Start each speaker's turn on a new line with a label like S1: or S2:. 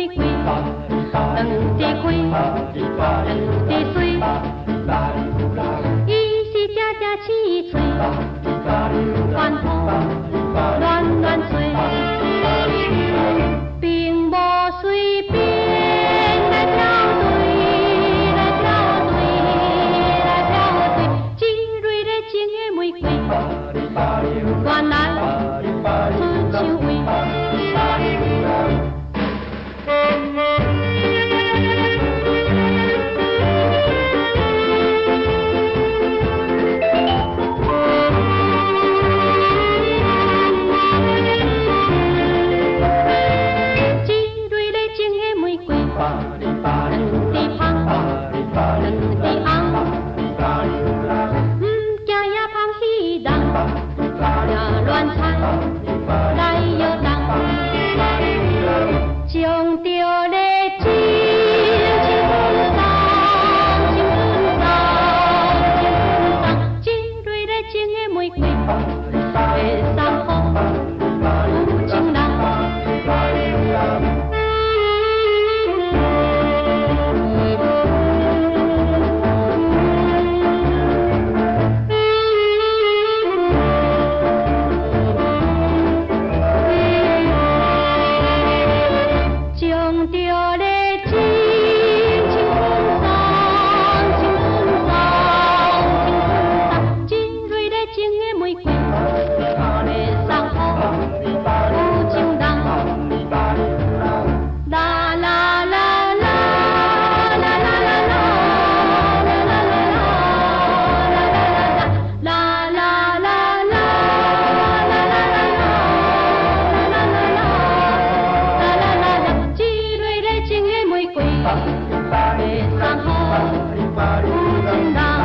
S1: 玫瑰，两滴开，两滴水，伊是常常青翠，欢呼乱乱吹，并无随便来挑对，来挑对，来挑对，一蕊热情的玫瑰，原来出墙围。乱采来摇动，将著热情青春叢，青春叢，青春叢，一蕊热情的玫瑰，会送予有情人。将著热情青春叢，青春叢，青春叢，一蕊热情的玫瑰，会送予有情人。啦啦啦啦，啦啦啦啦，啦啦啦啦，啦啦啦啦，啦啦啦啦。情的玫瑰，会送予有情人。